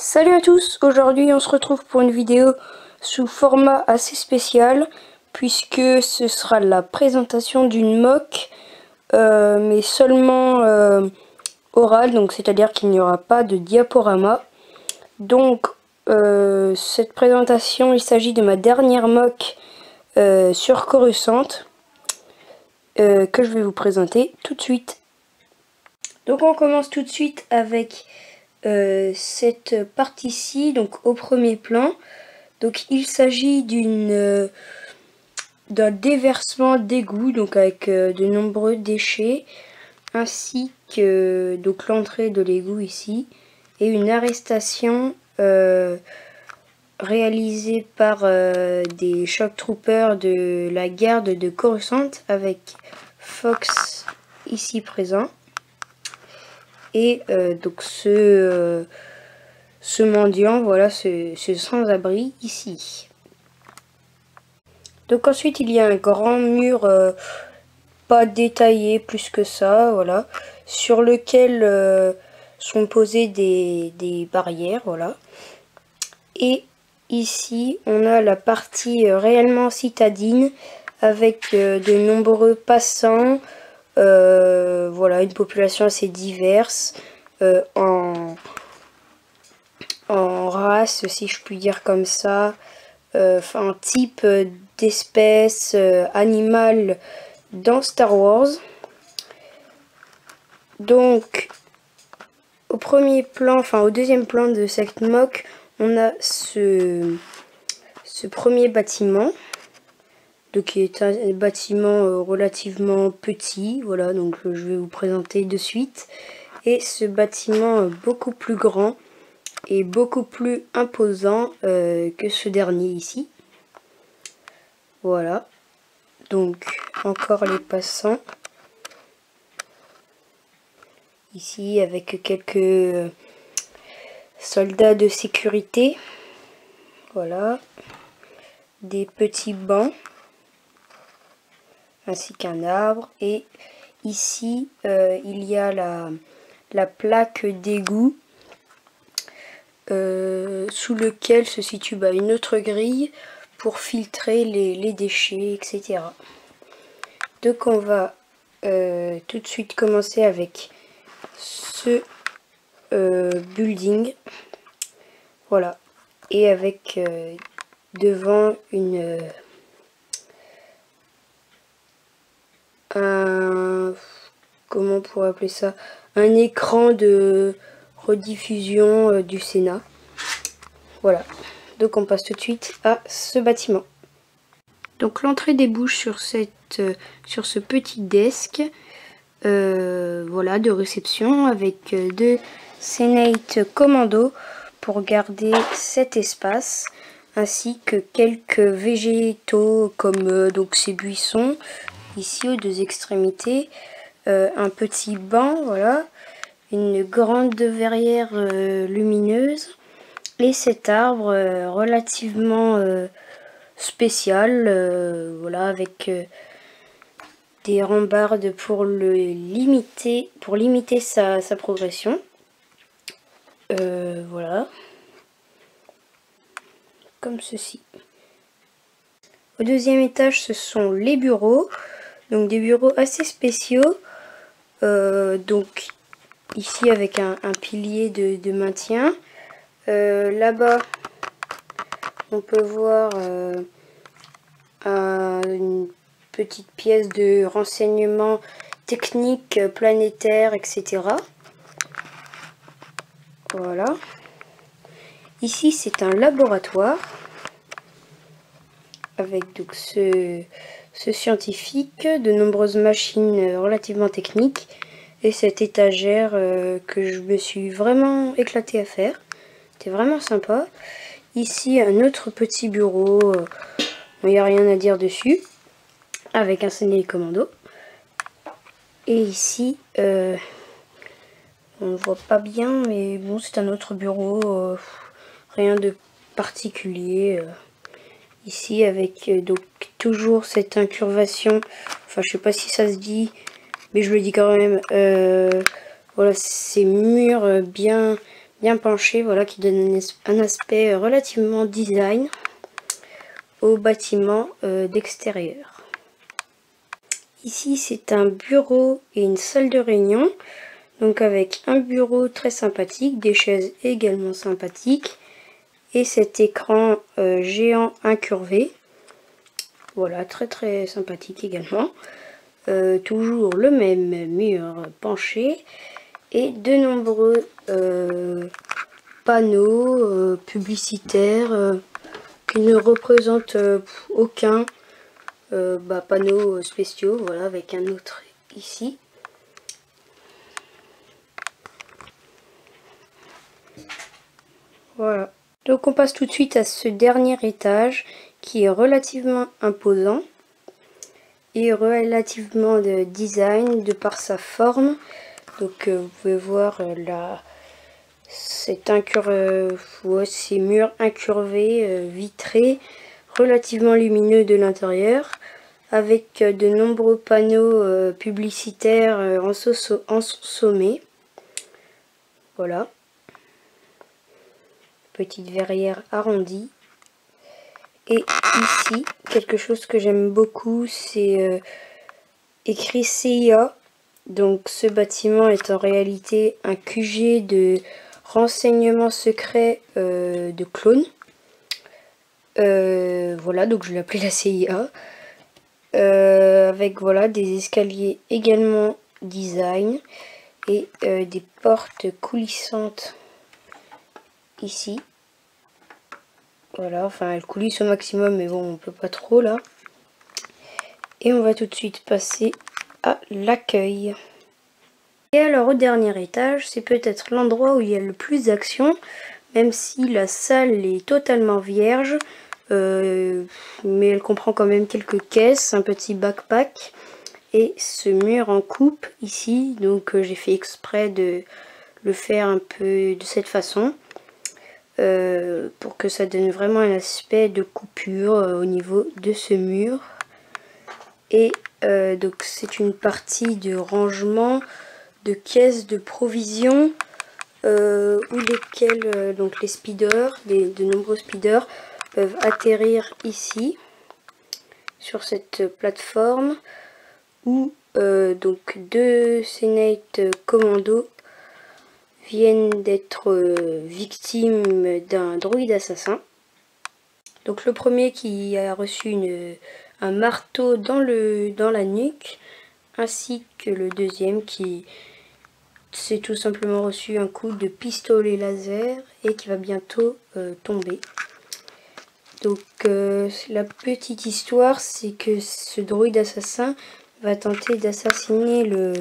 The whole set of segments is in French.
Salut à tous, aujourd'hui on se retrouve pour une vidéo sous format assez spécial puisque ce sera la présentation d'une mock mais seulement orale, donc c'est-à-dire qu'il n'y aura pas de diaporama. Donc cette présentation, il s'agit de ma dernière mock sur Coruscant que je vais vous présenter tout de suite. Donc on commence tout de suite avec cette partie-ci, donc au premier plan. Donc il s'agit d'un déversement d'égout, donc avec de nombreux déchets, ainsi que donc l'entrée de l'égout ici, et une arrestation réalisée par des shock troopers de la garde de Coruscant avec Fox ici présent. Et donc ce mendiant, voilà, ce sans-abri ici. Donc ensuite il y a un grand mur pas détaillé plus que ça, voilà, sur lequel sont posées des barrières, voilà. Et ici on a la partie réellement citadine avec de nombreux passants. Voilà, une population assez diverse en race, si je puis dire comme ça, enfin type d'espèce animale dans Star Wars. Donc au premier plan, enfin au deuxième plan de cette mock, on a ce premier bâtiment. Donc qui est un bâtiment relativement petit, voilà, donc je vais vous présenter de suite. Et ce bâtiment beaucoup plus grand et beaucoup plus imposant que ce dernier ici. Voilà, donc encore les passants. Ici avec quelques soldats de sécurité. Voilà, des petits bancs, ainsi qu'un arbre. Et ici il y a la plaque d'égout sous lequel se situe une autre grille pour filtrer les déchets, etc. Donc on va tout de suite commencer avec ce building, voilà, et avec devant comment on pourrait appeler ça, un écran de rediffusion du Sénat. Voilà, donc on passe tout de suite à ce bâtiment. Donc l'entrée débouche sur ce petit desk, voilà, de réception avec deux Senate Commando pour garder cet espace, ainsi que quelques végétaux comme donc ces buissons ici aux deux extrémités, un petit banc, voilà, une grande verrière lumineuse et cet arbre relativement spécial, voilà, avec des rambardes pour limiter sa progression. Voilà, comme ceci. Au deuxième étage, ce sont les bureaux, donc des bureaux assez spéciaux, donc ici avec un pilier de maintien. Là-bas, on peut voir une petite pièce de renseignement technique, planétaire, etc. Voilà. Ici, c'est un laboratoire avec donc ce scientifique, de nombreuses machines relativement techniques et cette étagère que je me suis vraiment éclatée à faire. C'était vraiment sympa. Ici, un autre petit bureau, il n'y a rien à dire dessus, avec un Senate Commando. Et ici, on ne voit pas bien, mais bon, c'est un autre bureau, rien de particulier. Ici, avec donc toujours cette incurvation, enfin je sais pas si ça se dit, mais je le dis quand même, voilà, ces murs bien bien penché, voilà, qui donne un aspect relativement design au bâtiment d'extérieur. Ici c'est un bureau et une salle de réunion, donc avec un bureau très sympathique, des chaises également sympathiques et cet écran géant incurvé, voilà, très sympathique également. Toujours le même mur penché et de nombreux panneaux publicitaires qui ne représentent aucun panneaux spéciaux, voilà, avec un autre ici. Voilà. Donc on passe tout de suite à ce dernier étage qui est relativement imposant et relativement de design de par sa forme. Donc vous pouvez voir ces murs incurvés, vitrés, relativement lumineux de l'intérieur, avec de nombreux panneaux publicitaires en sommet. Voilà. Petite verrière arrondie. Et ici, quelque chose que j'aime beaucoup, c'est écrit CIA. Donc ce bâtiment est en réalité un QG de renseignement secret de clones. Voilà, donc je l'ai appelé la CIA. Avec voilà des escaliers également design et des portes coulissantes ici. Voilà, enfin elle coulisse au maximum, mais bon, on peut pas trop là. Et on va tout de suite passer à l'accueil. Et alors au dernier étage, c'est peut-être l'endroit où il y a le plus d'action, même si la salle est totalement vierge, mais elle comprend quand même quelques caisses, un petit backpack et ce mur en coupe ici, donc j'ai fait exprès de le faire un peu de cette façon. Pour que ça donne vraiment un aspect de coupure au niveau de ce mur. Et donc c'est une partie de rangement de caisses de provisions où lesquelles donc les speeders, de nombreux speeders peuvent atterrir ici sur cette plateforme où donc 2 Senate Commando viennent d'être victimes d'un droïde assassin. Donc le premier qui a reçu un marteau dans la nuque, ainsi que le deuxième qui s'est tout simplement reçu un coup de pistolet laser et qui va bientôt tomber. Donc la petite histoire, c'est que ce droïde assassin va tenter d'assassiner le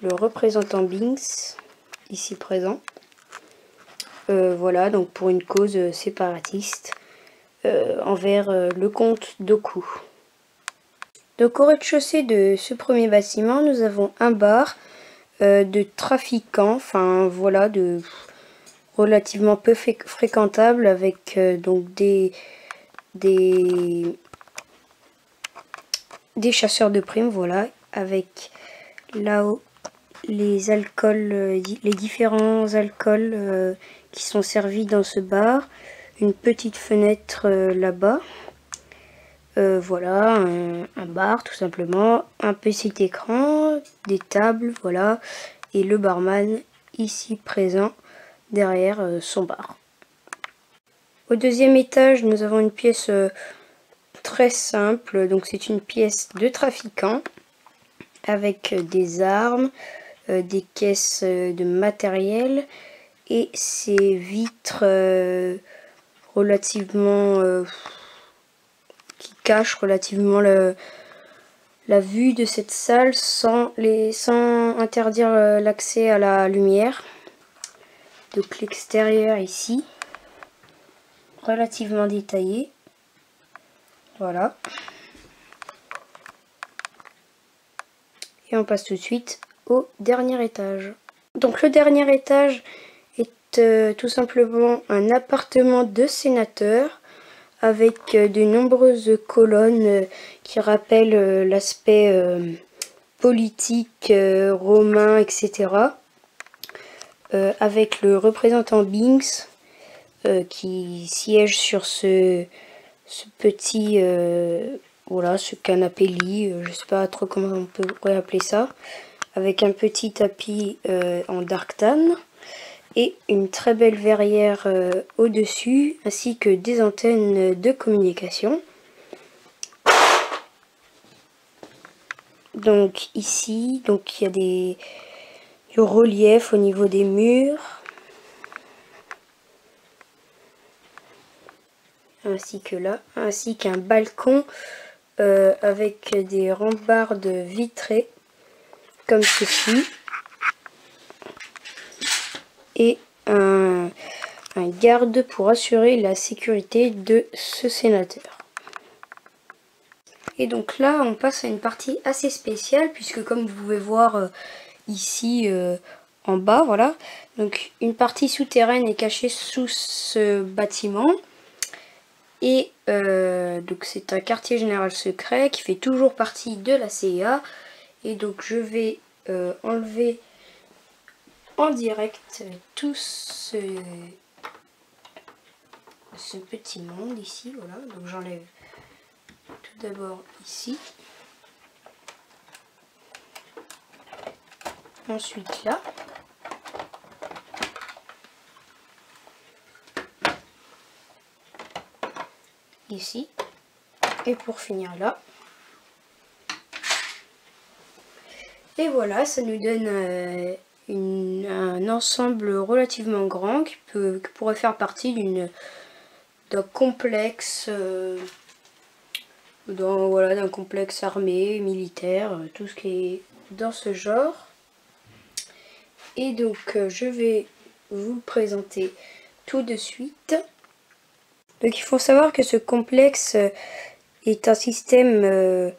représentant Binks, ici présent. Voilà, donc pour une cause séparatiste envers le comte Dooku. Donc au rez-de-chaussée de ce premier bâtiment, nous avons un bar de trafiquants, enfin voilà, de relativement peu fréquentable, avec donc des chasseurs de primes, voilà, avec là-haut les alcools, les différents alcools qui sont servis dans ce bar, une petite fenêtre là-bas, voilà, un bar tout simplement, un petit écran, des tables, voilà, et le barman ici présent derrière son bar. Au deuxième étage, nous avons une pièce très simple, donc c'est une pièce de trafiquant avec des armes, des caisses de matériel et ces vitres relativement qui cachent relativement la vue de cette salle sans interdire l'accès à la lumière. Donc l'extérieur ici, relativement détaillé. Voilà. Et on passe tout de suite au dernier étage. Donc le dernier étage est tout simplement un appartement de sénateur avec de nombreuses colonnes qui rappellent l'aspect politique romain, etc. avec le représentant Binks qui siège sur ce petit voilà, ce canapé lit, je sais pas trop comment on pourrait appeler ça, avec un petit tapis en dark tan et une très belle verrière au-dessus, ainsi que des antennes de communication. Donc ici, donc il y a du relief au niveau des murs, ainsi que là, ainsi qu'un balcon avec des rambardes vitrées comme ceci, et un garde pour assurer la sécurité de ce sénateur. Et donc là on passe à une partie assez spéciale, puisque comme vous pouvez voir ici en bas, voilà, donc une partie souterraine est cachée sous ce bâtiment. Et donc c'est un quartier général secret qui fait toujours partie de la CIA. Et donc je vais enlever en direct tout ce petit monde ici, voilà. Donc j'enlève tout d'abord ici, ensuite là, ici, et pour finir là. Et voilà, ça nous donne un ensemble relativement grand qui pourrait faire partie d'un complexe, d'un complexe armé, militaire, tout ce qui est dans ce genre. Et donc je vais vous le présenter tout de suite. Donc il faut savoir que ce complexe est un système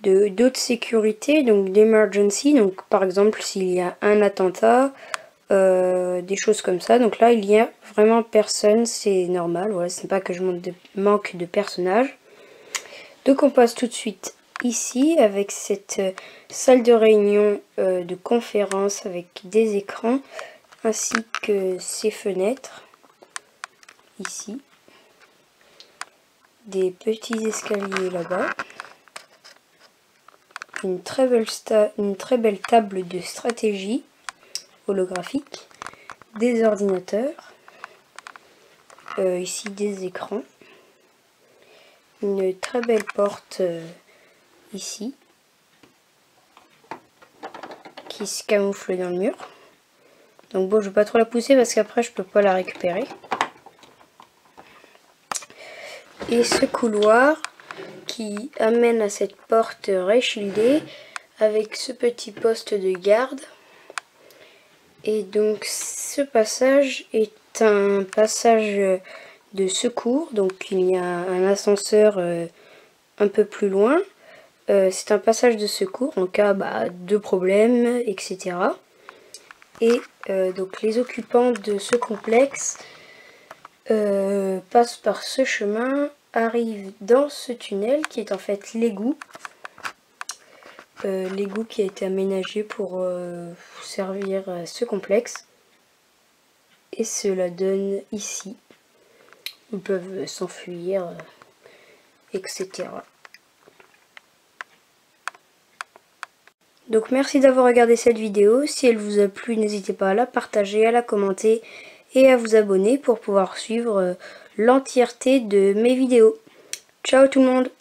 d'autres sécurité, donc d'emergency, donc par exemple s'il y a un attentat, des choses comme ça. Donc là il y a vraiment personne, c'est normal, voilà, c'est pas que je manque de personnages. Donc on passe tout de suite ici avec cette salle de réunion de conférence avec des écrans ainsi que ces fenêtres ici, des petits escaliers là-bas, une très belle table de stratégie holographique, des ordinateurs, ici des écrans, une très belle porte ici qui se camoufle dans le mur. Donc bon, je vais pas trop la pousser parce qu'après je peux pas la récupérer. Et ce couloir qui amène à cette porte reshieldée avec ce petit poste de garde. Et donc ce passage est un passage de secours, donc il y a un ascenseur un peu plus loin. C'est un passage de secours en cas de problème, etc. Et donc les occupants de ce complexe passent par ce chemin, arrivent dans ce tunnel qui est en fait l'égout. L'égout qui a été aménagé pour servir à ce complexe. Et cela donne ici. Ils peuvent s'enfuir, etc. Donc merci d'avoir regardé cette vidéo. Si elle vous a plu, n'hésitez pas à la partager, à la commenter et à vous abonner pour pouvoir suivre l'entièreté de mes vidéos. Ciao tout le monde!